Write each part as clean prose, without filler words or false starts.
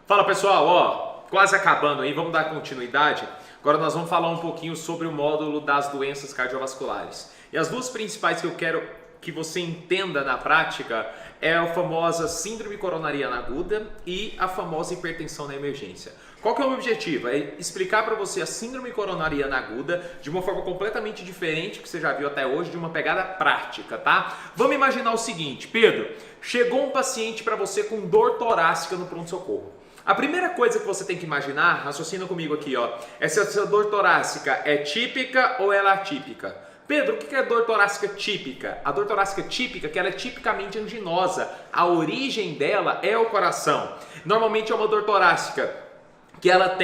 Fala pessoal, quase acabando aí, vamos dar continuidade. Agora nós vamos falar um pouquinho sobre o módulo das doenças cardiovasculares. E as duas principais que eu quero que você entenda na prática é a famosa síndrome coronariana aguda e a famosa hipertensão na emergência. Qual que é o objetivo? É explicar para você a síndrome coronariana aguda de uma forma completamente diferente que você já viu até hoje, de uma pegada prática, tá? Vamos imaginar o seguinte, Pedro, chegou um paciente para você com dor torácica no pronto-socorro. A primeira coisa que você tem que imaginar, raciocina comigo aqui, é se essa dor torácica é típica ou ela é atípica. Pedro, o que é dor torácica típica? A dor torácica típica, que ela é tipicamente anginosa, a origem dela é o coração. Normalmente é uma dor torácica que ela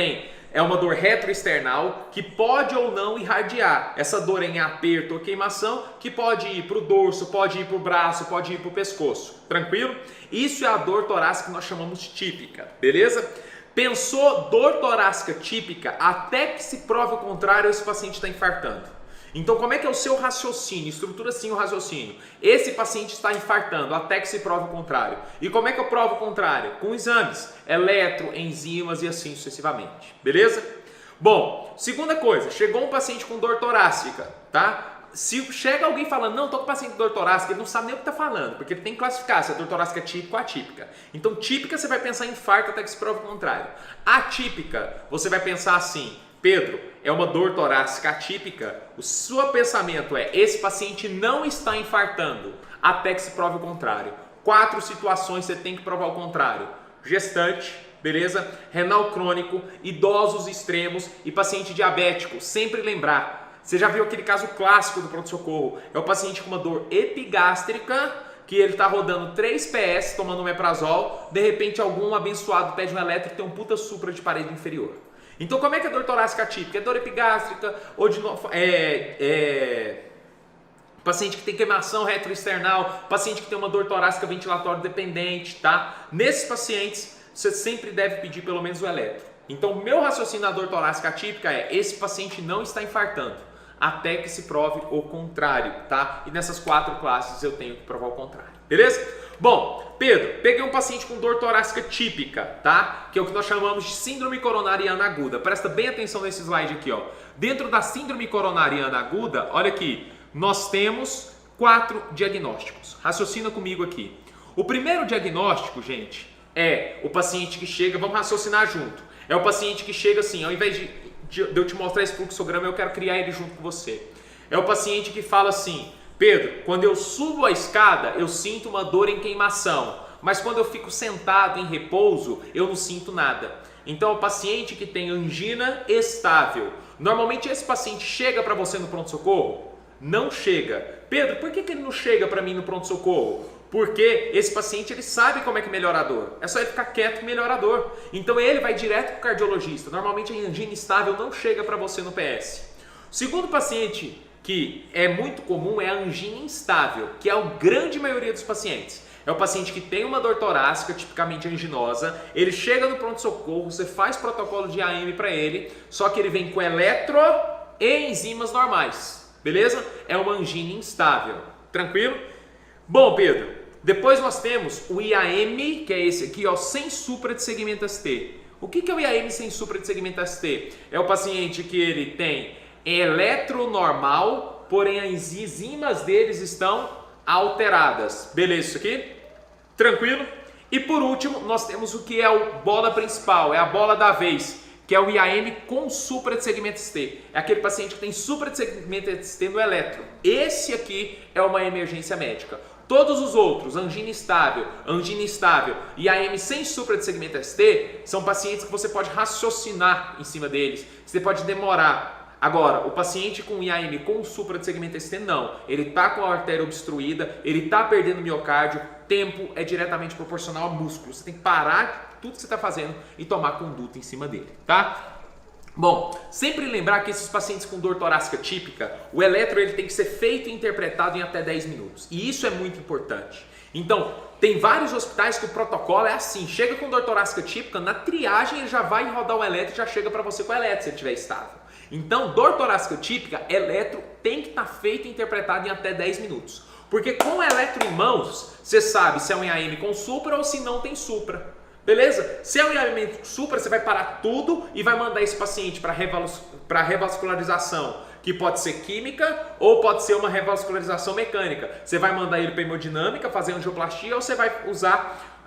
é uma dor retroesternal que pode ou não irradiar. Essa dor em aperto ou queimação que pode ir para o dorso, pode ir para o braço, pode ir para o pescoço. Tranquilo? Isso é a dor torácica que nós chamamos típica, beleza? Pensou dor torácica típica, até que se prove o contrário, esse paciente está infartando. Então como é que é o seu raciocínio? Estrutura assim o raciocínio. Esse paciente está infartando até que se prove o contrário. E como é que eu provo o contrário? Com exames, eletro, enzimas e assim sucessivamente. Beleza? Bom, segunda coisa, chegou um paciente com dor torácica, tá? Se chega alguém falando, não, estou com paciente com dor torácica, ele não sabe nem o que está falando, porque ele tem que classificar se a dor torácica é típica ou atípica. Então típica você vai pensar em infarto até que se prove o contrário. Atípica, você vai pensar assim, Pedro, é uma dor torácica atípica, o seu pensamento é, esse paciente não está infartando, até que se prove o contrário. 4 situações você tem que provar o contrário. Gestante, beleza? Renal crônico, idosos extremos e paciente diabético. Sempre lembrar, você já viu aquele caso clássico do pronto-socorro, é o paciente com uma dor epigástrica, que ele está rodando 3 PS, tomando omeprazol, de repente algum abençoado pede um elétrico e tem um puta supra de parede inferior. Então como é que é dor torácica atípica? É dor epigástrica ou paciente que tem queimação retroesternal, paciente que tem uma dor torácica ventilatória dependente, tá? Nesses pacientes você sempre deve pedir pelo menos o eletro. Então o meu raciocínio na dor torácica atípica é, esse paciente não está infartando, até que se prove o contrário, tá? E nessas 4 classes eu tenho que provar o contrário, beleza? Bom, Pedro, peguei um paciente com dor torácica típica, tá? Que é o que nós chamamos de síndrome coronariana aguda. Presta bem atenção nesse slide aqui, Dentro da síndrome coronariana aguda, olha aqui, nós temos 4 diagnósticos. Raciocina comigo aqui. O primeiro diagnóstico, gente, é o paciente que chega, vamos raciocinar junto. É o paciente que chega assim, ao invés de eu te mostrar esse fluxograma, eu quero criar ele junto com você. É o paciente que fala assim, Pedro, quando eu subo a escada, eu sinto uma dor em queimação, mas quando eu fico sentado em repouso, eu não sinto nada. Então, é o paciente que tem angina estável. Normalmente, esse paciente chega para você no pronto-socorro? Não chega. Pedro, por que ele não chega para mim no pronto-socorro? Porque esse paciente ele sabe como é que melhora a dor. É só ele ficar quieto que melhora a dor. Então, ele vai direto para o cardiologista. Normalmente, a angina estável não chega para você no PS. O segundo paciente que é muito comum é a angina instável, que é a grande maioria dos pacientes. É o paciente que tem uma dor torácica, tipicamente anginosa, ele chega no pronto-socorro, você faz protocolo de AM para ele, só que ele vem com eletro e enzimas normais, beleza? É uma angina instável, tranquilo? Bom, Pedro, depois nós temos o IAM, que é esse aqui, sem supra de segmento ST. O que é o IAM sem supra de segmento ST? É o paciente que ele tem eletro normal, porém as enzimas deles estão alteradas. Beleza isso aqui? Tranquilo? E por último, nós temos o que é o bola principal, é a bola da vez, que é o IAM com supra de segmento ST. É aquele paciente que tem supra de segmento ST no eletro. Esse aqui é uma emergência médica. Todos os outros, angina instável e IAM sem supra de segmento ST, são pacientes que você pode raciocinar em cima deles, você pode demorar. Agora, o paciente com IAM com supra de segmento ST, não. Ele está com a artéria obstruída, ele está perdendo miocárdio, tempo é diretamente proporcional ao músculo. Você tem que parar tudo que você está fazendo e tomar conduta em cima dele, tá? Bom, sempre lembrar que esses pacientes com dor torácica típica, o eletro ele tem que ser feito e interpretado em até 10 minutos. E isso é muito importante. Então, tem vários hospitais que o protocolo é assim, chega com dor torácica típica, na triagem ele já vai rodar o eletro e já chega para você com o eletro se ele estiver estável. Então, dor torácica típica, eletro tem que estar feito e interpretado em até 10 minutos. Porque com o eletro em mãos, você sabe se é um IAM com supra ou se não tem supra. Beleza? Se é um alimento supra, você vai parar tudo e vai mandar esse paciente para revascularização, que pode ser química ou pode ser uma revascularização mecânica. Você vai mandar ele para hemodinâmica, fazer angioplastia, ou você vai usar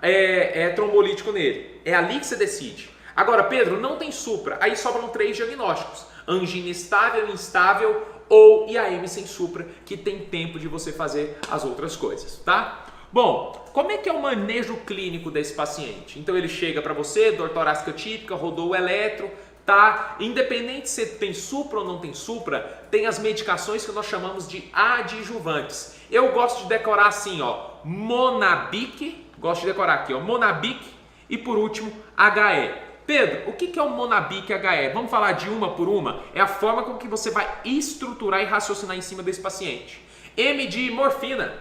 trombolítico nele. É ali que você decide. Agora, Pedro, não tem supra. Aí sobram 3 diagnósticos: angina estável, instável ou IAM sem supra, que tem tempo de você fazer as outras coisas, tá? Bom, como é que é o manejo clínico desse paciente? Então ele chega para você, dor torácica típica, rodou o eletro, tá? Independente se tem supra ou não tem supra, tem as medicações que nós chamamos de adjuvantes. Eu gosto de decorar assim, ó, Monabic, gosto de decorar aqui, ó, Monabic e por último HE. Pedro, o que é o Monabic HE? Vamos falar de uma por uma? É a forma com que você vai estruturar e raciocinar em cima desse paciente. M de morfina,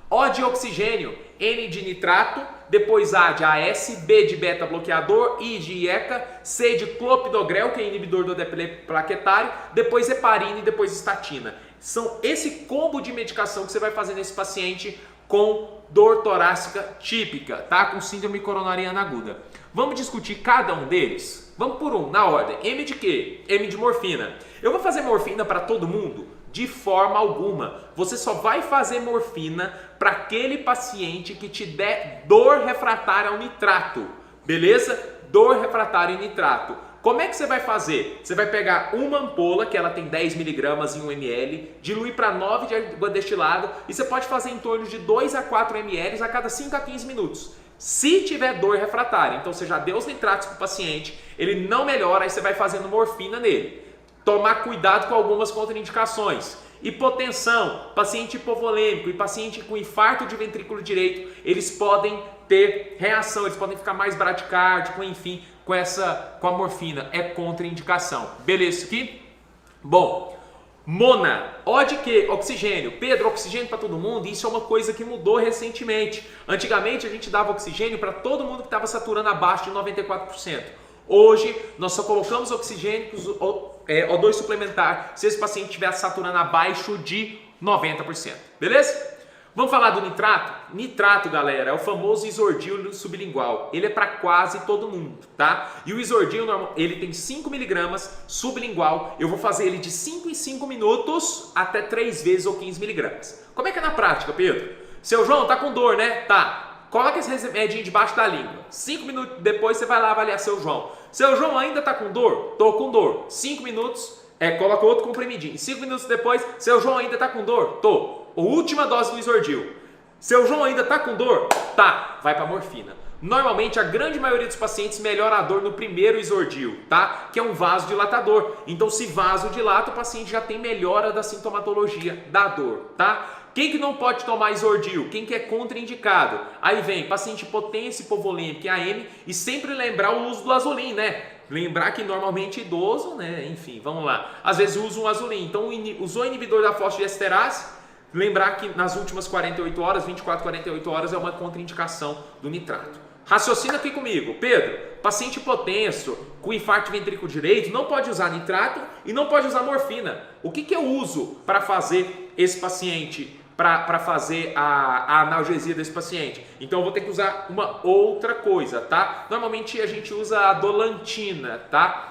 O de oxigênio, N de nitrato, depois A de AS, B de beta-bloqueador, I de IECA, C de clopidogrel, que é inibidor do ADP plaquetário, depois heparina e depois estatina. São esse combo de medicação que você vai fazer nesse paciente com dor torácica típica, tá? Com síndrome coronariana aguda. Vamos discutir cada um deles? Vamos por um, na ordem. M de quê? M de morfina. Eu vou fazer morfina para todo mundo? De forma alguma. Você só vai fazer morfina para aquele paciente que te der dor refratária ao nitrato. Beleza? Dor refratária ao nitrato. Como é que você vai fazer? Você vai pegar uma ampola, que ela tem 10 mg em 1 ml, diluir para 9 de água destilada e você pode fazer em torno de 2 a 4 ml a cada 5 a 15 minutos. Se tiver dor refratária, então você já deu os nitratos para o paciente, ele não melhora, aí você vai fazendo morfina nele. Tomar cuidado com algumas contraindicações. Hipotensão, paciente hipovolêmico e paciente com infarto de ventrículo direito, eles podem ter reação, eles podem ficar mais bradicárdicos, enfim, com a morfina. É contraindicação. Beleza aqui? Bom, Mona, O de quê? Oxigênio. Pedro, oxigênio para todo mundo? Isso é uma coisa que mudou recentemente. Antigamente a gente dava oxigênio para todo mundo que estava saturando abaixo de 94%. Hoje nós só colocamos oxigênio, O2 suplementar, se esse paciente estiver saturando abaixo de 90%. Beleza? Vamos falar do nitrato? Nitrato, galera, é o famoso isordil sublingual. Ele é para quase todo mundo, tá? E o isordil, ele tem 5 mg sublingual. Eu vou fazer ele de 5 em 5 minutos até 3 vezes ou 15 mg. Como é que é na prática, Pedro? Seu João, tá com dor, né? Tá. Coloca esse remedinho debaixo da língua. 5 minutos depois você vai lá avaliar seu João. Seu João ainda tá com dor? Tô com dor. 5 minutos, coloca outro comprimidinho. 5 minutos depois, seu João ainda tá com dor? Tô. Última dose do isordil. Seu João ainda tá com dor? Tá. Vai pra morfina. Normalmente a grande maioria dos pacientes melhora a dor no primeiro isordil, tá? Que é um vasodilatador. Então se vasodilata, o paciente já tem melhora da sintomatologia da dor, tá? Quem que não pode tomar isordil? Quem que é contraindicado? Aí vem paciente hipotenso, hipovolêmico, AM, e sempre lembrar o uso do Azulin, né? Lembrar que normalmente idoso, né? Enfim, vamos lá. Às vezes usa um Azulin. Então usou inibidor da fosfodiesterase, lembrar que nas últimas 48 horas, 24, 48 horas é uma contraindicação do nitrato. Raciocina aqui comigo. Pedro, paciente hipotenso com infarto ventrículo direito não pode usar nitrato e não pode usar morfina. O que eu uso para fazer esse paciente, para fazer a analgesia desse paciente? Então eu vou ter que usar uma outra coisa, tá? Normalmente a gente usa a dolantina, tá?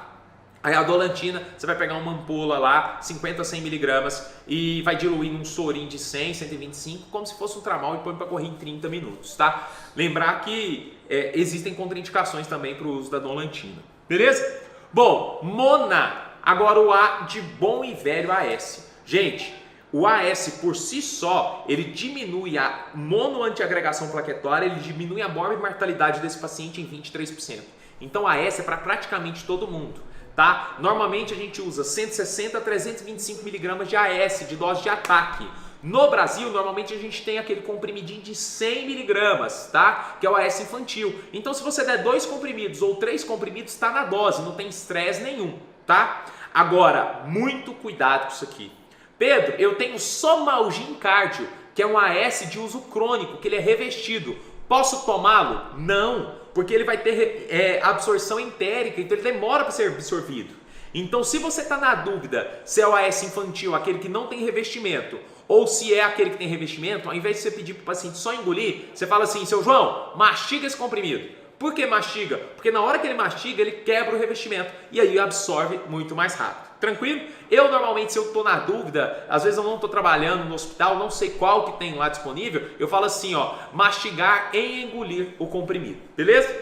Aí a dolantina, você vai pegar uma ampola lá, 50 a 100 mg e vai diluir num sorinho de 100, 125, como se fosse um tramal e põe para correr em 30 minutos, tá? Lembrar que existem contraindicações também para o uso da dolantina, beleza? Bom, Mona, agora o A de bom e velho AS. Gente, o AS por si só, ele diminui a monoantiagregação plaquetária, ele diminui a mortalidade desse paciente em 23%. Então a AS é para praticamente todo mundo. Tá? Normalmente a gente usa 160 a 325 mg de AS, de dose de ataque. No Brasil, normalmente a gente tem aquele comprimidinho de 100 mg, tá? Que é o AS infantil. Então se você der 2 comprimidos ou 3 comprimidos, está na dose, não tem estresse nenhum, tá? Agora, muito cuidado com isso aqui. Pedro, eu tenho Somalgin Cardio, que é um AS de uso crônico, que ele é revestido. Posso tomá-lo? Não, porque ele vai ter absorção entérica, então ele demora para ser absorvido. Então, se você está na dúvida se é o AS infantil, aquele que não tem revestimento, ou se é aquele que tem revestimento, ao invés de você pedir para o paciente só engolir, você fala assim, seu João, mastiga esse comprimido. Por que mastiga? Porque na hora que ele mastiga, ele quebra o revestimento e aí absorve muito mais rápido. Tranquilo? Eu normalmente, se eu estou na dúvida, às vezes eu não estou trabalhando no hospital, não sei qual que tem lá disponível, eu falo assim, ó, mastigar e engolir o comprimido, beleza?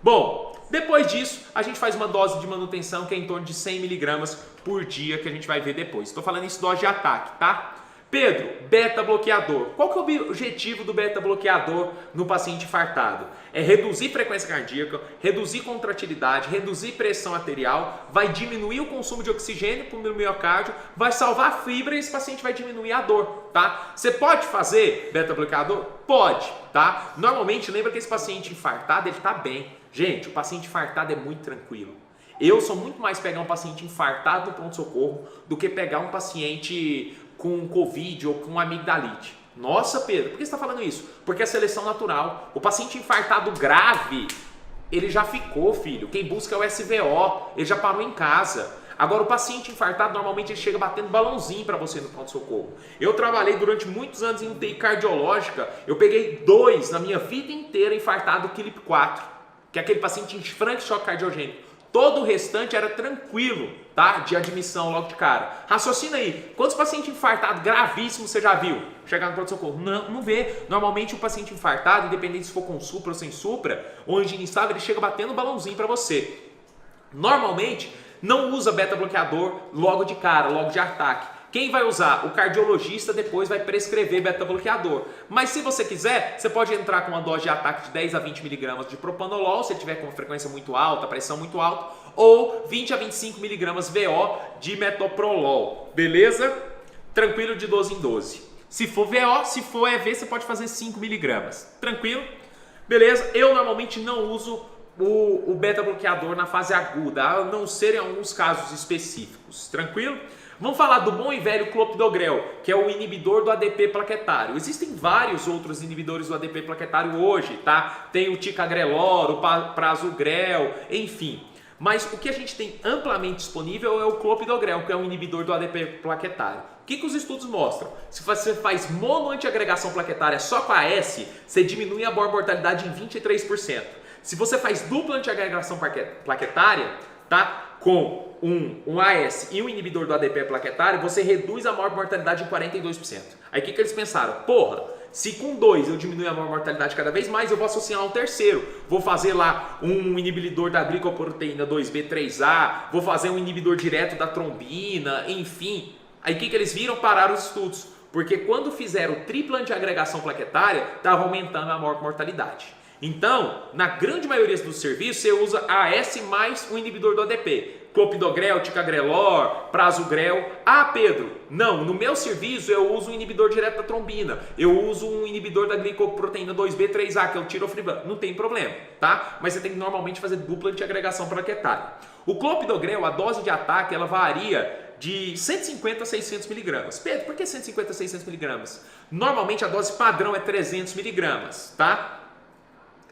Bom, depois disso, a gente faz uma dose de manutenção que é em torno de 100 mg por dia, que a gente vai ver depois. Estou falando isso dose de ataque, tá? Pedro, beta-bloqueador. Qual que é o objetivo do beta-bloqueador no paciente infartado? É reduzir frequência cardíaca, reduzir contratilidade, reduzir pressão arterial, vai diminuir o consumo de oxigênio para o miocárdio, vai salvar a fibra e esse paciente vai diminuir a dor, tá? Você pode fazer beta-bloqueador? Pode, tá? Normalmente, lembra que esse paciente infartado, ele tá bem. Gente, o paciente infartado é muito tranquilo. Eu sou muito mais pegar um paciente infartado no pronto-socorro do que pegar um paciente com Covid ou com amigdalite. Nossa, Pedro, por que você está falando isso? Porque é seleção natural. O paciente infartado grave, ele já ficou, filho. Quem busca é o SVO, ele já parou em casa. Agora, o paciente infartado, normalmente ele chega batendo balãozinho para você no pronto-socorro. Eu trabalhei durante muitos anos em UTI cardiológica, eu peguei 2 na minha vida inteira infartado Philip 4, que é aquele paciente em franco choque cardiogênico. Todo o restante era tranquilo, tá? De admissão logo de cara. Raciocina aí, quantos pacientes infartados gravíssimos você já viu chegar no pronto-socorro? Não vê. Normalmente o paciente infartado, independente se for com supra ou sem supra, ou angina instável, ele chega batendo balãozinho para você. Normalmente, não usa beta-bloqueador logo de cara, logo de ataque. Quem vai usar? O cardiologista depois vai prescrever beta-bloqueador. Mas se você quiser, você pode entrar com uma dose de ataque de 10 a 20 mg de propanolol, se tiver com frequência muito alta, pressão muito alta, ou 20 a 25 mg VO de metoprolol. Beleza? Tranquilo, de 12 em 12. Se for VO, se for EV, você pode fazer 5 mg. Tranquilo? Beleza? Eu normalmente não uso o beta-bloqueador na fase aguda, a não ser em alguns casos específicos. Tranquilo? Vamos falar do bom e velho clopidogrel, que é o inibidor do ADP plaquetário. Existem vários outros inibidores do ADP plaquetário hoje, tá? Tem o ticagrelor, o prasugrel, enfim. Mas o que a gente tem amplamente disponível é o clopidogrel, que é um inibidor do ADP plaquetário. O que os estudos mostram? Se você faz monoantiagregação plaquetária só com a S, você diminui a mortalidade em 23%. Se você faz dupla antiagregação plaquetária, tá? Com um AS e um inibidor do ADP plaquetário, você reduz a mortalidade em 42%. Aí o que eles pensaram? Porra, se com 2 eu diminuir a mortalidade cada vez mais, eu vou associar um terceiro. Vou fazer lá um inibidor da glicoproteína 2B3A, vou fazer um inibidor direto da trombina, enfim. Aí o que eles viram? Pararam os estudos. Porque quando fizeram tripla antiagregação plaquetária, estava aumentando a mortalidade. Então, na grande maioria dos serviços, você usa AS mais um inibidor do ADP. Clopidogrel, ticagrelor, prasugrel. Ah, Pedro, não, no meu serviço eu uso um inibidor direto da trombina. Eu uso um inibidor da glicoproteína 2B3A, que é o tirofriban. Não tem problema, tá? Mas você tem que normalmente fazer dupla antiagregação plaquetária. O clopidogrel, a dose de ataque, ela varia de 150 a 600 mg. Pedro, por que 150 a 600 mg? Normalmente a dose padrão é 300 mg, tá?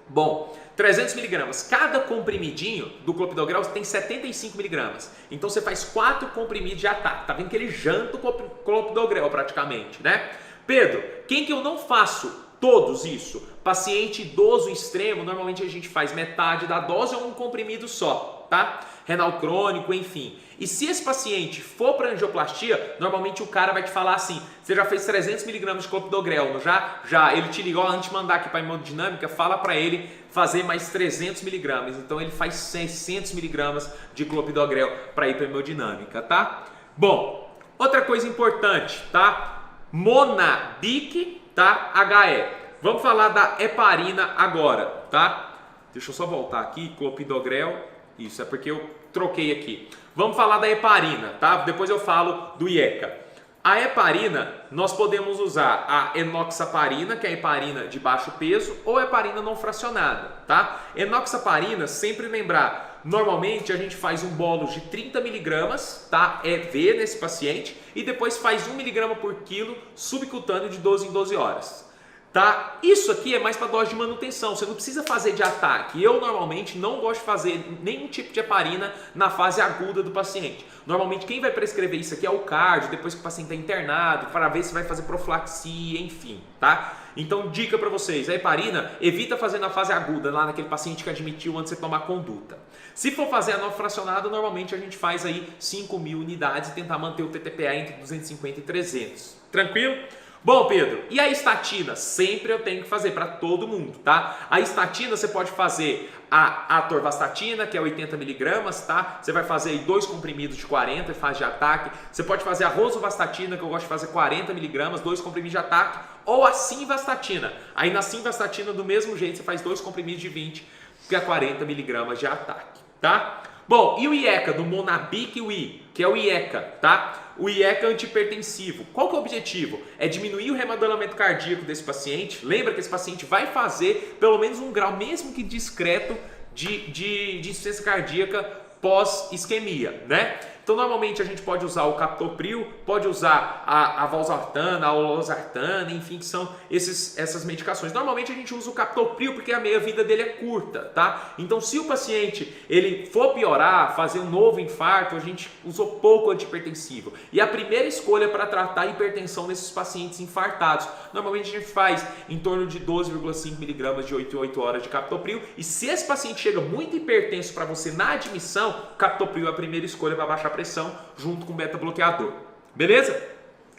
Bom, 300 mg. Cada comprimidinho do clopidogrel tem 75 mg. Então você faz 4 comprimidos de ataque. Tá vendo que ele janta o clopidogrel praticamente, né? Pedro, quem que eu não faço todos isso? Paciente idoso extremo, normalmente a gente faz metade da dose ou um comprimido só, tá? Renal crônico, enfim. E se esse paciente for para angioplastia, normalmente o cara vai te falar assim: você já fez 300 mg de clopidogrel, não já? Já. Ele te ligou, antes de mandar aqui para a hemodinâmica, fala para ele fazer mais 300 mg. Então ele faz 600 mg de clopidogrel para ir para a hemodinâmica, tá? Bom, outra coisa importante, tá? Monabic, tá? HE. Vamos falar da heparina agora, tá? Deixa eu só voltar aqui, clopidogrel. Isso, é porque eu troquei aqui. Vamos falar da heparina, tá? Depois eu falo do IECA. A heparina, nós podemos usar a enoxaparina, que é a heparina de baixo peso, ou a heparina não fracionada, tá? Enoxaparina, sempre lembrar, normalmente a gente faz um bolo de 30 mg, tá? EV nesse paciente, e depois faz 1 mg por quilo subcutâneo de 12 em 12 horas. Tá? Isso aqui é mais para dose de manutenção, você não precisa fazer de ataque. Eu normalmente não gosto de fazer nenhum tipo de heparina na fase aguda do paciente. Normalmente quem vai prescrever isso aqui é o cardio, depois que o paciente está internado, para ver se vai fazer profilaxia, enfim, tá? Então dica para vocês, a heparina evita fazer na fase aguda, lá naquele paciente que admitiu antes de você tomar conduta. Se for fazer a não fracionada, normalmente a gente faz aí 5.000 unidades e tentar manter o TTPA entre 250 e 300. Tranquilo? Bom, Pedro, e a estatina? Sempre eu tenho que fazer para todo mundo, tá? A estatina você pode fazer a atorvastatina, que é 80 mg, tá? Você vai fazer aí 2 comprimidos de 40 em fase de ataque. Você pode fazer a rosuvastatina, que eu gosto de fazer 40 mg, 2 comprimidos de ataque. Ou a simvastatina. Aí na simvastatina, do mesmo jeito, você faz 2 comprimidos de 20, que é 40 mg de ataque, tá? Bom, e o IECA do Monabic Wi, que é o IECA, tá? O IECA antihipertensivo. Qual que é o objetivo? É diminuir o remodelamento cardíaco desse paciente. Lembra que esse paciente vai fazer pelo menos um grau, mesmo que discreto, de insuficiência cardíaca pós-isquemia, né? Então, normalmente a gente pode usar o captopril, pode usar a valsartana, a olosartana, enfim, que são essas medicações. Normalmente a gente usa o captopril porque a meia-vida dele é curta, tá? Então, se o paciente ele for piorar, fazer um novo infarto, a gente usou pouco antihipertensivo. E a primeira escolha para tratar a hipertensão nesses pacientes infartados, normalmente a gente faz em torno de 12,5 mg de 8 em 8 horas de captopril. E se esse paciente chega muito hipertenso para você na admissão, captopril é a primeira escolha para baixar a pressão junto com o beta-bloqueador. Beleza?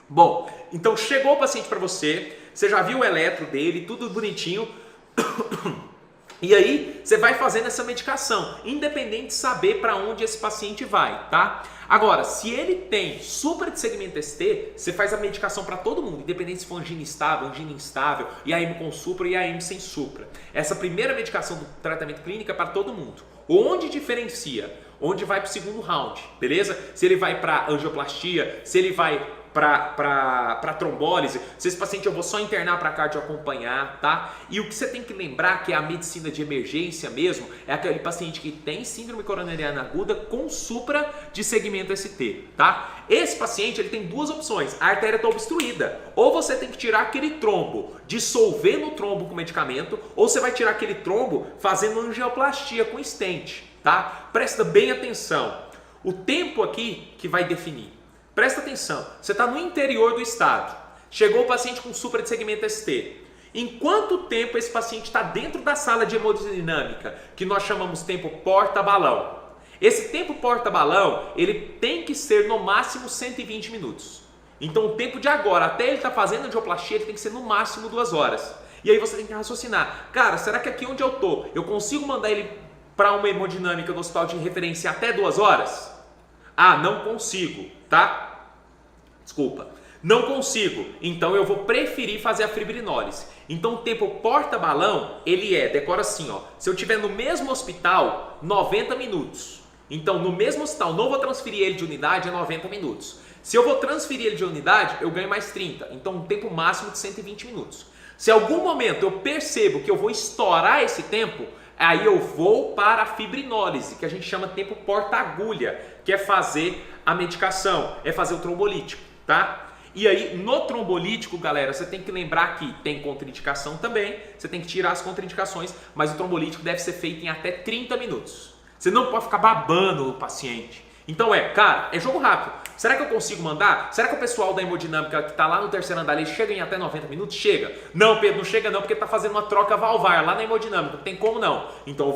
Bom, então chegou o paciente para você, você já viu o eletro dele, tudo bonitinho. E aí você vai fazendo essa medicação, independente de saber para onde esse paciente vai, tá? Agora, se ele tem supra de segmento ST, você faz a medicação para todo mundo, independente se for angina estável, angina instável, IAM com supra e IAM sem supra. Essa primeira medicação do tratamento clínico é para todo mundo. Onde diferencia? Onde vai para o segundo round, beleza? Se ele vai para angioplastia, se ele vai para trombólise, se esse paciente eu vou só internar para cardio acompanhar, tá? E o que você tem que lembrar que é a medicina de emergência mesmo, é aquele paciente que tem síndrome coronariana aguda com supra de segmento ST, tá? Esse paciente ele tem duas opções, a artéria está obstruída, ou você tem que tirar aquele trombo, dissolver no trombo com medicamento, ou você vai tirar aquele trombo fazendo angioplastia com stent, tá? Presta bem atenção, o tempo aqui que vai definir. Presta atenção, você está no interior do estado, chegou o paciente com supra de segmento ST. Em quanto tempo esse paciente está dentro da sala de hemodinâmica, que nós chamamos tempo porta-balão? Esse tempo porta-balão, ele tem que ser no máximo 120 minutos. Então o tempo de agora até ele estar fazendo angioplastia, ele tem que ser no máximo 2 horas. E aí você tem que raciocinar, cara, será que aqui onde eu estou, eu consigo mandar ele para uma hemodinâmica no hospital de referência até 2 horas? Ah, não consigo, tá? Desculpa, não consigo, então eu vou preferir fazer a fibrinólise. Então o tempo porta-balão, ele decora assim, ó, se eu estiver no mesmo hospital, 90 minutos. Então no mesmo hospital, não vou transferir ele de unidade, é 90 minutos. Se eu vou transferir ele de unidade, eu ganho mais 30, então um tempo máximo de 120 minutos. Se em algum momento eu percebo que eu vou estourar esse tempo, aí eu vou para a fibrinólise, que a gente chama tempo porta-agulha, que é fazer a medicação, é fazer o trombolítico, tá? E aí, no trombolítico, galera, você tem que lembrar que tem contraindicação também, você tem que tirar as contraindicações, mas o trombolítico deve ser feito em até 30 minutos. Você não pode ficar babando o paciente. Então cara, é jogo rápido. Será que eu consigo mandar? Será que o pessoal da hemodinâmica que está lá no terceiro andar, ele chega em até 90 minutos? Chega. Não, Pedro, não chega não, porque está fazendo uma troca valvar lá na hemodinâmica, não tem como não. Então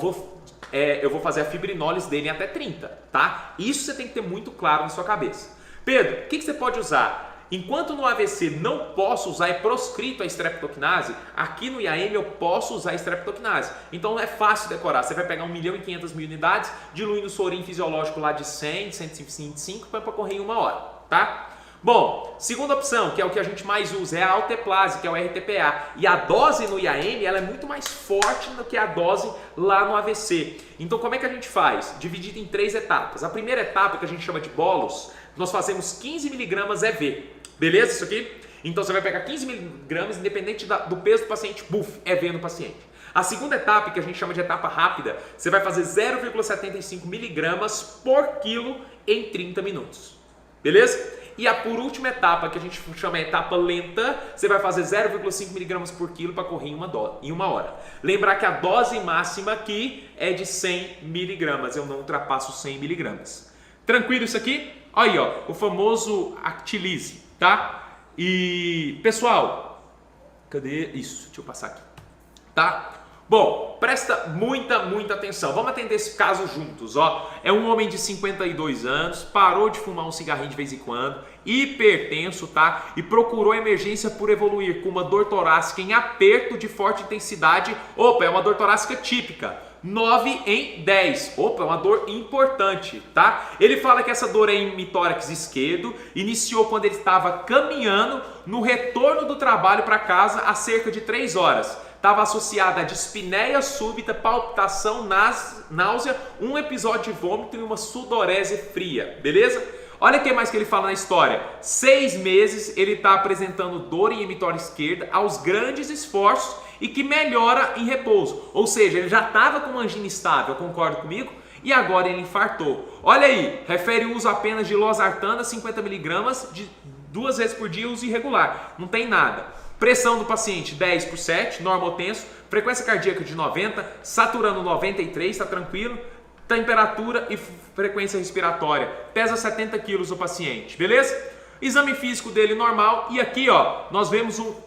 eu vou fazer a fibrinólise dele em até 30, tá? Isso você tem que ter muito claro na sua cabeça. Pedro, o que você pode usar? Enquanto no AVC não posso usar, é proscrito a streptokinase, aqui no IAM eu posso usar a streptokinase. Então é fácil decorar, você vai pegar 1.500.000 unidades, dilui no sorim fisiológico lá de 100, 125, para correr em 1 hora, tá? Bom, segunda opção, que é o que a gente mais usa, é a alteplase, que é o RTPA. E a dose no IAM, ela é muito mais forte do que a dose lá no AVC. Então como é que a gente faz? Dividido em 3 etapas. A primeira etapa, que a gente chama de bolos, nós fazemos 15 mg EV. Beleza isso aqui? Então você vai pegar 15 mg, independente do peso do paciente, EV no paciente. A segunda etapa, que a gente chama de etapa rápida, você vai fazer 0,75 mg por quilo em 30 minutos. Beleza? E a por última etapa, que a gente chama de etapa lenta, você vai fazer 0,5 mg por quilo para correr em uma hora. Lembrar que a dose máxima aqui é de 100 mg, eu não ultrapasso 100 mg. Tranquilo isso aqui? Olha aí, ó, o famoso Actilise, tá? E, pessoal, cadê isso? Deixa eu passar aqui, tá? Bom, presta muita atenção. Vamos atender esse caso juntos, ó. É um homem de 52 anos, parou de fumar um cigarrinho de vez em quando, hipertenso, tá? E procurou emergência por evoluir com uma dor torácica em aperto de forte intensidade. Opa, é uma dor torácica típica. 9 em 10. Opa, é uma dor importante, tá? Ele fala que essa dor é em hemitórax esquerdo, iniciou quando ele estava caminhando no retorno do trabalho para casa há cerca de 3 horas. Estava associada a dispneia súbita, palpitação, náusea, um episódio de vômito e uma sudorese fria, beleza? Olha o que mais que ele fala na história. 6 meses ele está apresentando dor em hemitória esquerda aos grandes esforços e que melhora em repouso. Ou seja, ele já estava com uma angina estável, concorda comigo? E agora ele infartou. Olha aí, refere o uso apenas de losartana, 50 mg, de 2 vezes por dia, uso irregular. Não tem nada. Pressão do paciente 10/7, normotenso, frequência cardíaca de 90, saturando 93, está tranquilo, temperatura e frequência respiratória, pesa 70 quilos o paciente, beleza? Exame físico dele normal e aqui ó, nós vemos um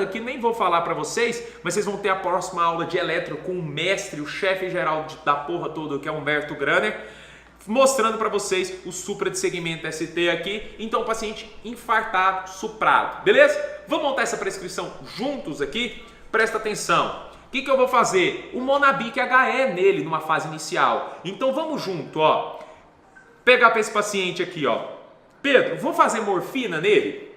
aqui nem vou falar para vocês, mas vocês vão ter a próxima aula de eletro com o mestre, o chefe geral da porra toda, que é Humberto Graner, mostrando para vocês o supra de segmento ST aqui. Então o paciente infartado, suprado, beleza? Vamos montar essa prescrição juntos aqui? Presta atenção. O que eu vou fazer? O Monabic HE nele numa fase inicial. Então vamos junto, ó. Pegar para esse paciente aqui, ó. Pedro, vou fazer morfina nele?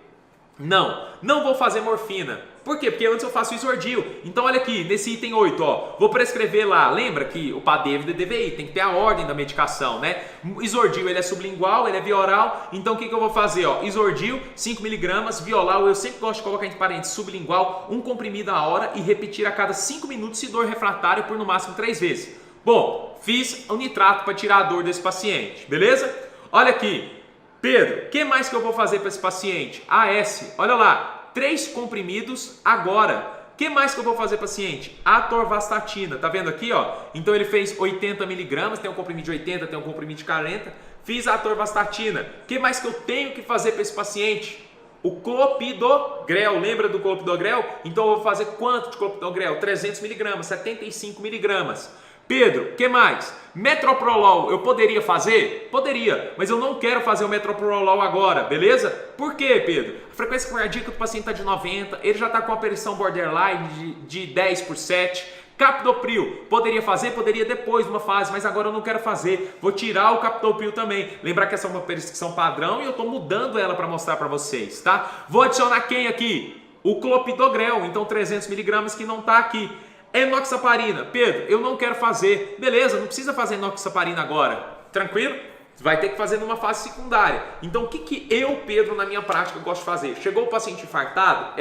Não vou fazer morfina. Por quê? Porque antes eu faço isordil. Então olha aqui, nesse item 8, ó, vou prescrever lá, lembra que o PADEV e DVI tem que ter a ordem da medicação, né? Isordil, ele é sublingual, ele é via oral, então o que eu vou fazer, ó? Isordil, 5 mg, via oral, eu sempre gosto de colocar entre parênteses sublingual, um comprimido a hora e repetir a cada 5 minutos se dor refratária por no máximo 3 vezes. Bom, fiz o nitrato para tirar a dor desse paciente, beleza? Olha aqui, Pedro, o que mais que eu vou fazer para esse paciente? AS, olha lá. 3 comprimidos agora. O que mais que eu vou fazer, paciente? Atorvastatina. Tá vendo aqui, ó? Então ele fez 80 mg, tem um comprimido de 80, tem um comprimido de 40. Fiz a atorvastatina. O que mais que eu tenho que fazer para esse paciente? O clopidogrel. Lembra do clopidogrel? Então eu vou fazer quanto de clopidogrel? 300 mg, 75 mg. Pedro, o que mais? Metoprolol, eu poderia fazer? Poderia, mas eu não quero fazer o metoprolol agora, beleza? Por quê, Pedro? A frequência cardíaca do paciente está de 90, ele já está com a pressão borderline de 10/7. Captopril, poderia fazer? Poderia depois, numa fase, mas agora eu não quero fazer. Vou tirar o captopril também. Lembrar que essa é uma prescrição padrão e eu estou mudando ela para mostrar para vocês, tá? Vou adicionar quem aqui? O clopidogrel, então 300 mg que não está aqui. Enoxaparina, Pedro, eu não quero fazer. Beleza, não precisa fazer enoxaparina agora. Tranquilo? Vai ter que fazer numa fase secundária. Então o que eu, Pedro, na minha prática gosto de fazer? Chegou o paciente infartado?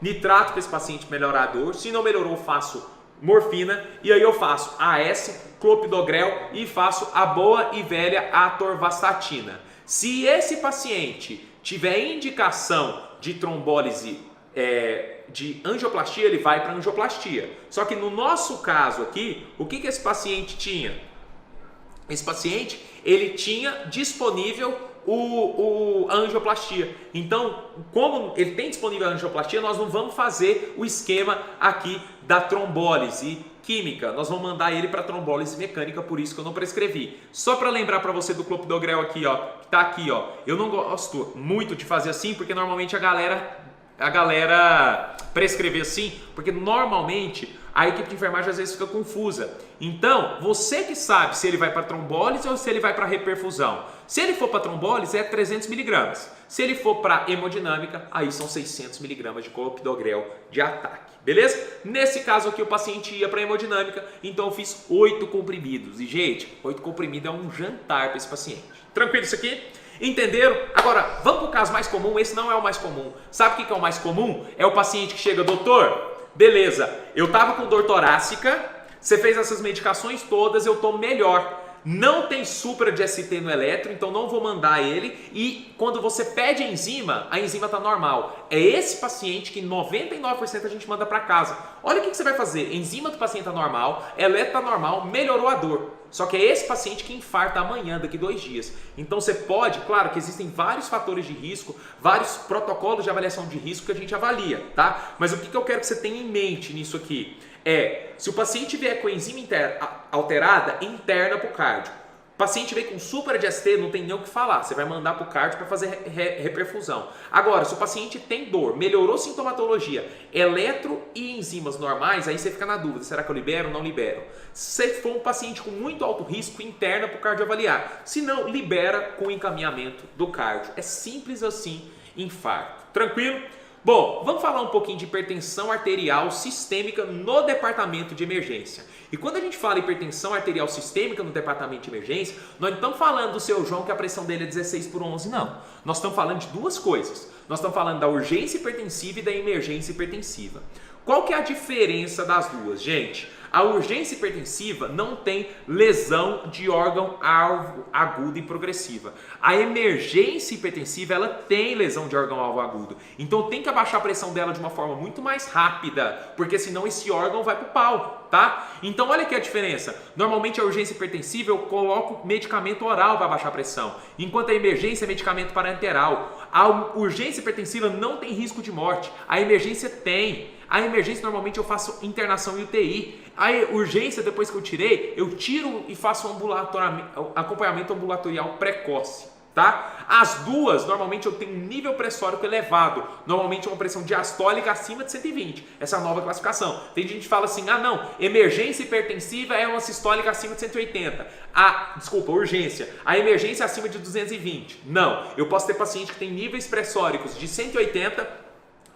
Nitrato para esse paciente melhorar a dor. Se não melhorou, faço morfina. E aí eu faço AS, clopidogrel e faço a boa e velha atorvastatina. Se esse paciente tiver indicação de trombólise de angioplastia, ele vai para angioplastia. Só que no nosso caso aqui, o que esse paciente tinha? Esse paciente, ele tinha disponível a angioplastia. Então, como ele tem disponível a angioplastia, nós não vamos fazer o esquema aqui da trombólise química. Nós vamos mandar ele para trombólise mecânica, por isso que eu não prescrevi. Só para lembrar para você do clopidogrel aqui, ó, que tá aqui, ó. Eu não gosto muito de fazer assim, porque normalmente a galera prescrever assim, porque normalmente a equipe de enfermagem às vezes fica confusa. Então, você que sabe se ele vai para trombólise ou se ele vai para reperfusão. Se ele for para trombólise, é 300 mg. Se ele for para hemodinâmica, aí são 600 mg de clopidogrel de ataque. Beleza? Nesse caso aqui, o paciente ia para hemodinâmica, então eu fiz 8 comprimidos. E, gente, 8 comprimidos é um jantar para esse paciente. Tranquilo isso aqui? Entenderam? Agora, vamos para o caso mais comum. Esse não é o mais comum. Sabe o que é o mais comum? É o paciente que chega, doutor, beleza, eu estava com dor torácica, você fez essas medicações todas, eu estou melhor. não tem supra de ST no eletro, então não vou mandar ele. E quando você pede a enzima está normal. É esse paciente que 99% a gente manda para casa. Olha o que você vai fazer. Enzima do paciente está normal, eletro está normal, melhorou a dor. Só que é esse paciente que infarta amanhã, daqui 2 dias. Então você pode, claro que existem vários fatores de risco, vários protocolos de avaliação de risco que a gente avalia, tá? Mas o que eu quero que você tenha em mente nisso aqui é, se o paciente vier com a enzima alterada, interna para o cardio. O paciente vem com supra de ST, não tem nem o que falar, você vai mandar para o cardio para fazer reperfusão. Agora, se o paciente tem dor, melhorou sintomatologia, eletro e enzimas normais, aí você fica na dúvida, será que eu libero ou não libero? Se for um paciente com muito alto risco, interna para o cardio avaliar. Se não, libera com encaminhamento do cardio. É simples assim, infarto. Tranquilo? Bom, vamos falar um pouquinho de hipertensão arterial sistêmica no departamento de emergência. E quando a gente fala hipertensão arterial sistêmica no departamento de emergência, nós não estamos falando do seu João que a pressão dele é 16/11, não. Nós estamos falando de duas coisas. Nós estamos falando da urgência hipertensiva e da emergência hipertensiva. Qual que é a diferença das duas, gente? A urgência hipertensiva não tem lesão de órgão-alvo agudo e progressiva. A emergência hipertensiva, ela tem lesão de órgão-alvo agudo. Então tem que abaixar a pressão dela de uma forma muito mais rápida, porque senão esse órgão vai pro pau, tá? Então olha aqui a diferença. Normalmente a urgência hipertensiva eu coloco medicamento oral para abaixar a pressão, enquanto a emergência é medicamento parenteral. A urgência hipertensiva não tem risco de morte, a emergência tem. A emergência normalmente eu faço internação em UTI. A urgência, depois que eu tirei, eu tiro e faço acompanhamento ambulatorial precoce, tá? As duas, normalmente eu tenho um nível pressórico elevado. Normalmente uma pressão diastólica acima de 120. Essa é a nova classificação. Tem gente que fala assim, ah não, emergência hipertensiva é uma sistólica acima de 180. Urgência. A emergência é acima de 220. Não, eu posso ter paciente que tem níveis pressóricos de 180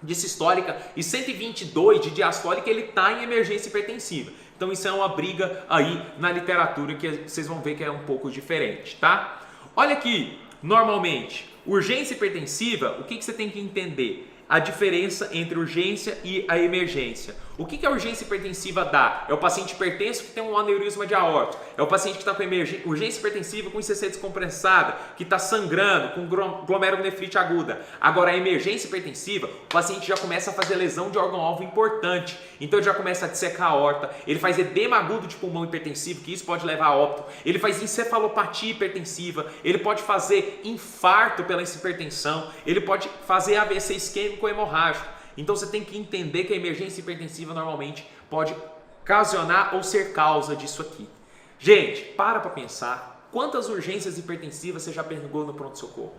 de sistólica e 122 de diastólica, ele está em emergência hipertensiva. Então isso é uma briga aí na literatura que vocês vão ver que é um pouco diferente, tá? Olha aqui, normalmente, urgência hipertensiva, o que você tem que entender? A diferença entre urgência e a emergência. O que a urgência hipertensiva dá? É o paciente hipertenso que tem um aneurisma de aorta. É o paciente que está com urgência hipertensiva com ICC descompensada, que está sangrando, com glomerulonefrite aguda. Agora, a emergência hipertensiva, o paciente já começa a fazer lesão de órgão-alvo importante. Então, ele já começa a dissecar a aorta. Ele faz edema agudo de pulmão hipertensivo, que isso pode levar a óbito. Ele faz encefalopatia hipertensiva. Ele pode fazer infarto pela hipertensão. Ele pode fazer AVC isquêmico hemorrágico. Então você tem que entender que a emergência hipertensiva normalmente pode ocasionar ou ser causa disso aqui. Gente, para pensar, quantas urgências hipertensivas você já pegou no pronto-socorro?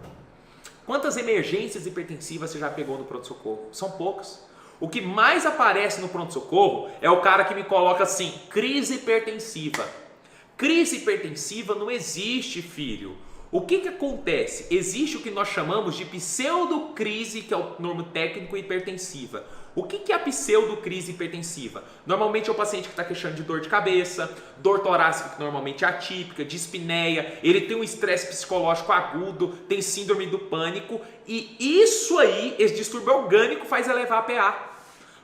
Quantas emergências hipertensivas você já pegou no pronto-socorro? São poucas. O que mais aparece no pronto-socorro é o cara que me coloca assim, crise hipertensiva. Crise hipertensiva não existe, filho. O que acontece? Existe o que nós chamamos de pseudocrise, que é o nome técnico, hipertensiva. O que é a pseudocrise hipertensiva? Normalmente é o paciente que está queixando de dor de cabeça, dor torácica que normalmente é atípica, dispneia, ele tem um estresse psicológico agudo, tem síndrome do pânico e isso aí, esse distúrbio orgânico faz elevar a PA.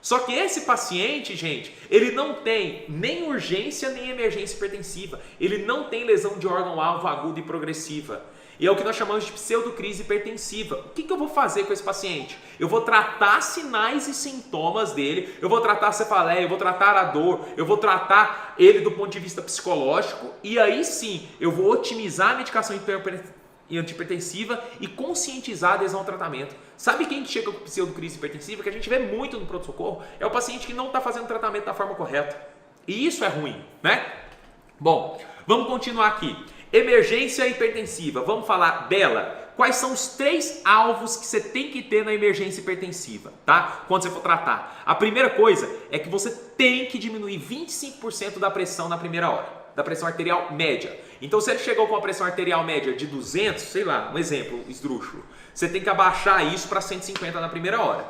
Só que esse paciente, gente, ele não tem nem urgência nem emergência hipertensiva. Ele não tem lesão de órgão-alvo aguda e progressiva. E é o que nós chamamos de pseudocrise hipertensiva. O que eu vou fazer com esse paciente? Eu vou tratar sinais e sintomas dele, eu vou tratar a cefaleia, eu vou tratar a dor, eu vou tratar ele do ponto de vista psicológico e aí sim, eu vou otimizar a medicação antihipertensiva e conscientizar a adesão ao tratamento. Sabe quem que chega com pseudocrise hipertensiva? Que a gente vê muito no pronto-socorro, é o paciente que não está fazendo o tratamento da forma correta. E isso é ruim, né? Bom, vamos continuar aqui. Emergência hipertensiva, vamos falar dela. Quais são os 3 alvos que você tem que ter na emergência hipertensiva, tá? Quando você for tratar. A primeira coisa é que você tem que diminuir 25% da pressão na primeira hora. Da pressão arterial média. Então, se ele chegou com uma pressão arterial média de 200, sei lá, um exemplo esdrúxulo, você tem que abaixar isso para 150 na primeira hora,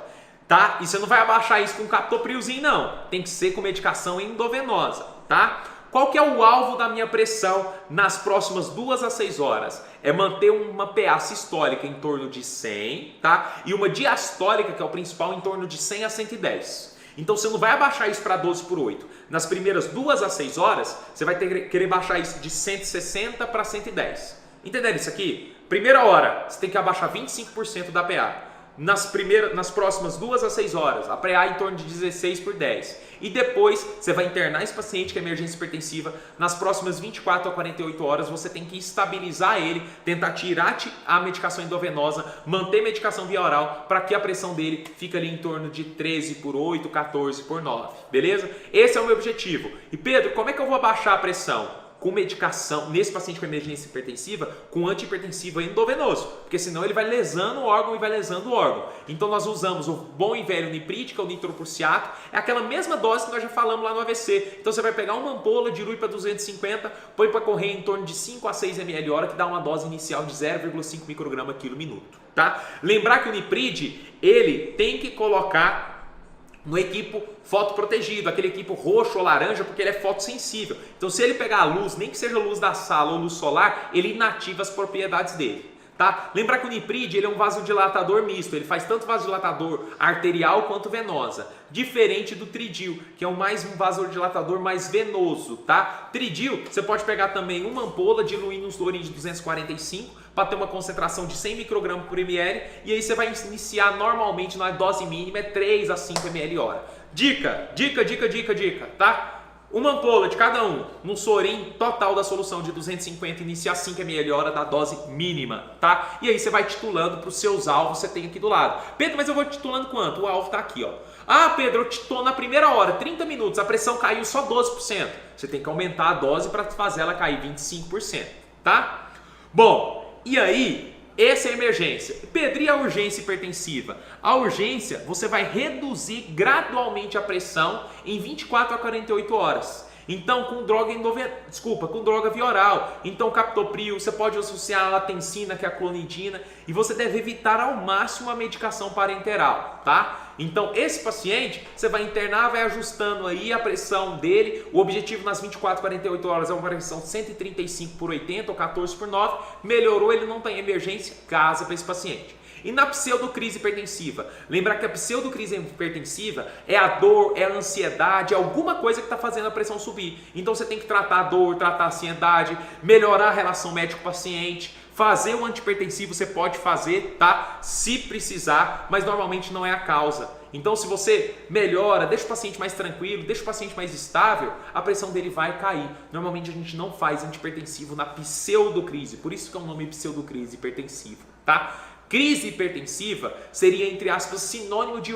tá? E você não vai abaixar isso com captoprilzinho, não. Tem que ser com medicação endovenosa, tá? Qual que é o alvo da minha pressão nas próximas 2 a 6 horas? É manter uma PA sistólica em torno de 100, tá? E uma diastólica, que é o principal, em torno de 100 a 110. Então você não vai abaixar isso para 12 por 8. Nas primeiras 2 a 6 horas, você vai querer baixar isso de 160 para 110. Entenderam isso aqui? Primeira hora, você tem que abaixar 25% da PA. Nas próximas 2 a 6 horas, a PA em torno de 16 por 10. E depois você vai internar esse paciente que é emergência hipertensiva. Nas próximas 24 a 48 horas, você tem que estabilizar ele, tentar tirar a medicação endovenosa, manter a medicação via oral, para que a pressão dele fique ali em torno de 13 por 8, 14 por 9. Beleza? Esse é o meu objetivo. E Pedro, como é que eu vou abaixar a pressão? Com medicação, nesse paciente com emergência hipertensiva, com antihipertensivo endovenoso, porque senão ele vai lesando o órgão e vai lesando o órgão. Então nós usamos o bom e velho Niprite, que é o nitroprusiato, é aquela mesma dose que nós já falamos lá no AVC. Então você vai pegar uma ampola, dilui para 250, põe para correr em torno de 5 a 6 ml hora, que dá uma dose inicial de 0,5 micrograma quilo minuto, tá? Lembrar que o Nipride, ele tem que colocar no equipo fotoprotegido, aquele equipo roxo ou laranja, porque ele é fotossensível. Então se ele pegar a luz, nem que seja luz da sala ou luz solar, ele inativa as propriedades dele. Tá? Lembrar que o Nipride ele é um vasodilatador misto, ele faz tanto vasodilatador arterial quanto venosa, diferente do Tridil, que é um vasodilatador mais venoso. Tá? Tridil, você pode pegar também uma ampola, diluir num fluorim de 245 para ter uma concentração de 100 microgramas por ml, e aí você vai iniciar normalmente na dose mínima, é 3 a 5 ml hora. Dica, tá? Uma ampola de cada um, num sorim total da solução de 250, iniciar 5 ml hora da dose mínima, tá? E aí você vai titulando para os seus alvos, você tem aqui do lado. Pedro, mas eu vou titulando quanto? O alvo está aqui, ó. Ah, Pedro, eu titulo na primeira hora, 30 minutos, a pressão caiu só 12%. Você tem que aumentar a dose para fazer ela cair 25%, tá? Bom, e aí... essa é a emergência. Pedro, e a urgência hipertensiva? A urgência, você vai reduzir gradualmente a pressão em 24 a 48 horas. Então, com droga via oral. Então, captopril, você pode associar a latensina, que é a clonidina, e você deve evitar ao máximo a medicação parenteral, tá? Então, esse paciente, você vai internar, vai ajustando aí a pressão dele. O objetivo nas 24 a 48 horas é uma pressão 135 por 80 ou 14 por 9. Melhorou, ele não tem emergência, casa para esse paciente. E na pseudocrise hipertensiva? Lembrar que a pseudocrise hipertensiva é a dor, é a ansiedade, é alguma coisa que está fazendo a pressão subir. Então você tem que tratar a dor, tratar a ansiedade, melhorar a relação médico-paciente. Fazer o antihipertensivo você pode fazer, tá? Se precisar, mas normalmente não é a causa. Então se você melhora, deixa o paciente mais tranquilo, deixa o paciente mais estável, a pressão dele vai cair. Normalmente a gente não faz antihipertensivo na pseudocrise, por isso que é o nome pseudocrise hipertensiva, tá? Crise hipertensiva seria, entre aspas, sinônimo de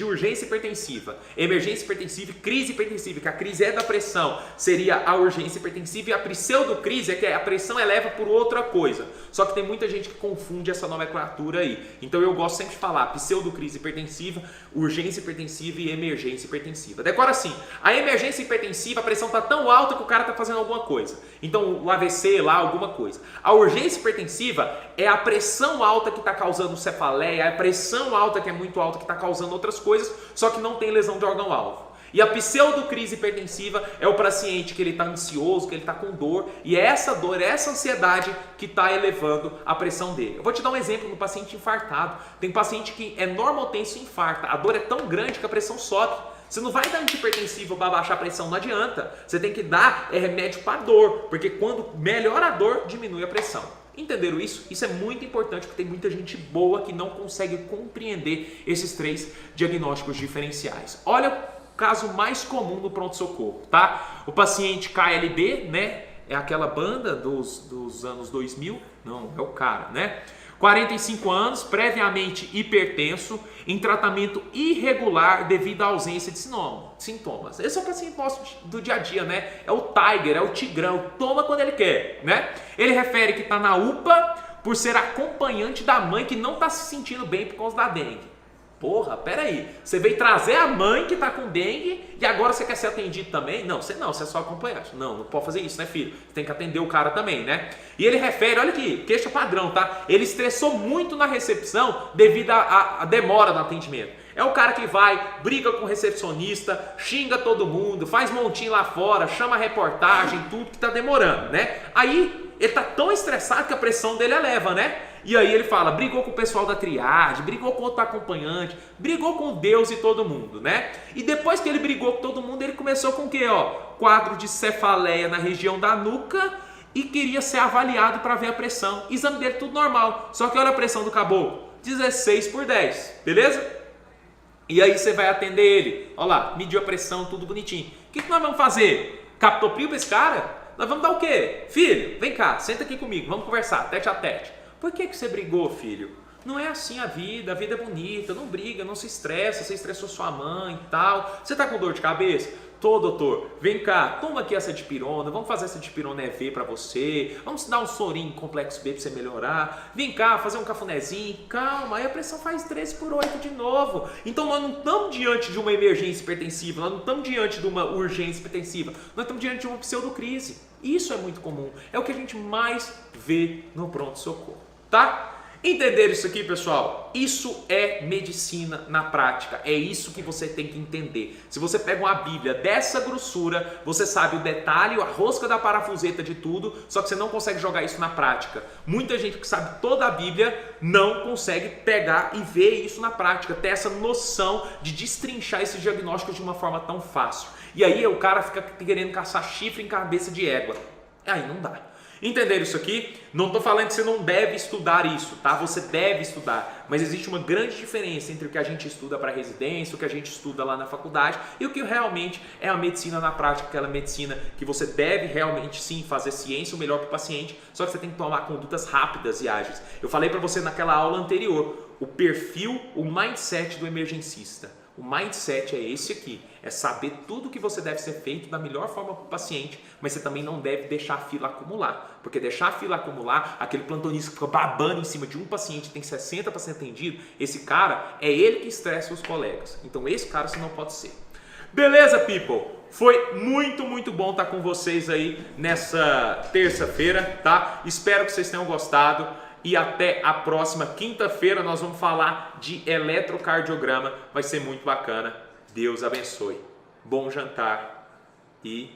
urgência hipertensiva. Emergência hipertensiva e crise hipertensiva, que a crise é da pressão, seria a urgência hipertensiva, e a pseudocrise é que a pressão eleva por outra coisa. Só que tem muita gente que confunde essa nomenclatura aí. Então eu gosto sempre de falar pseudocrise hipertensiva, urgência hipertensiva e emergência hipertensiva. Decora assim, a emergência hipertensiva, a pressão está tão alta que o cara está fazendo alguma coisa. Então o AVC lá, alguma coisa. A urgência hipertensiva é a pressão alta que está causando cefaleia, a pressão alta que é muito alta que está causando outras coisas, só que não tem lesão de órgão-alvo. E a pseudocrise hipertensiva é o paciente que ele está ansioso, que ele está com dor, e é essa dor, essa ansiedade que está elevando a pressão dele. Eu vou te dar um exemplo no paciente infartado. Tem paciente que é normotenso e infarta, a dor é tão grande que a pressão sobe. Você não vai dar antihipertensivo para baixar a pressão, não adianta. Você tem que dar remédio para dor, porque quando melhora a dor, diminui a pressão. Entenderam isso? Isso é muito importante, porque tem muita gente boa que não consegue compreender esses 3 diagnósticos diferenciais. Olha o caso mais comum no pronto-socorro, tá? O paciente KLB, né? É aquela banda dos anos 2000? Não, é o cara, né? 45 anos, previamente hipertenso, em tratamento irregular devido à ausência de sintomas. Esse é o paciente nosso do dia a dia, né? É o Tiger, é o Tigrão, toma quando ele quer, né? Ele refere que está na UPA por ser acompanhante da mãe que não está se sentindo bem por causa da dengue. Porra, peraí, você veio trazer a mãe que tá com dengue e agora você quer ser atendido também? Não, você é só acompanhante. Não pode fazer isso, né, filho? Você tem que atender o cara também, né? E ele refere, olha aqui, queixa padrão, tá? Ele estressou muito na recepção devido à demora no atendimento. É o cara que vai, briga com o recepcionista, xinga todo mundo, faz montinho lá fora, chama a reportagem, tudo que tá demorando, né? Aí ele tá tão estressado que a pressão dele eleva, né? E aí ele fala, brigou com o pessoal da triagem, brigou com outro acompanhante, brigou com Deus e todo mundo, né? E depois que ele brigou com todo mundo, ele começou com o quê, ó? Quadro de cefaleia na região da nuca e queria ser avaliado para ver a pressão. Exame dele tudo normal, só que olha a pressão do caboclo, 16/10, beleza? E aí você vai atender ele, olha lá, mediu a pressão, tudo bonitinho. O que nós vamos fazer? Captopril para esse cara? Nós vamos dar o quê? Filho, vem cá, senta aqui comigo, vamos conversar, tete a tete. Por que você brigou, filho? Não é assim a vida é bonita, não briga, não se estressa, você estressou sua mãe e tal. Você tá com dor de cabeça? Tô, doutor. Vem cá, toma aqui essa dipirona, vamos fazer essa dipirona EV pra você, vamos dar um sorinho complexo B pra você melhorar. Vem cá, fazer um cafunézinho, calma, aí a pressão faz 13/8 de novo. Então nós não estamos diante de uma emergência hipertensiva, nós não estamos diante de uma urgência hipertensiva, nós estamos diante de uma pseudocrise. Isso é muito comum, é o que a gente mais vê no pronto-socorro, tá? Entenderam isso aqui, pessoal? Isso é medicina na prática, é isso que você tem que entender. Se você pega uma Bíblia dessa grossura, você sabe o detalhe, a rosca da parafuseta de tudo, só que você não consegue jogar isso na prática. Muita gente que sabe toda a Bíblia não consegue pegar e ver isso na prática, ter essa noção de destrinchar esses diagnósticos de uma forma tão fácil. E aí o cara fica querendo caçar chifre em cabeça de égua. Aí não dá. Entenderam isso aqui? Não estou falando que você não deve estudar isso, tá? Você deve estudar, mas existe uma grande diferença entre o que a gente estuda para residência, o que a gente estuda lá na faculdade e o que realmente é a medicina na prática, aquela medicina que você deve realmente sim fazer ciência o melhor para o paciente, só que você tem que tomar condutas rápidas e ágeis. Eu falei para você naquela aula anterior, o perfil, o mindset do emergencista. O mindset é esse aqui, é saber tudo que você deve ser feito da melhor forma para o paciente, mas você também não deve deixar a fila acumular, porque deixar a fila acumular, aquele plantonista que fica babando em cima de um paciente que tem 60 para ser atendido, esse cara é ele que estressa os colegas, então esse cara você não pode ser. Beleza, people? Foi muito bom estar com vocês aí nessa terça-feira, tá? Espero que vocês tenham gostado. E até a próxima quinta-feira nós vamos falar de eletrocardiograma. Vai ser muito bacana. Deus abençoe. Bom jantar e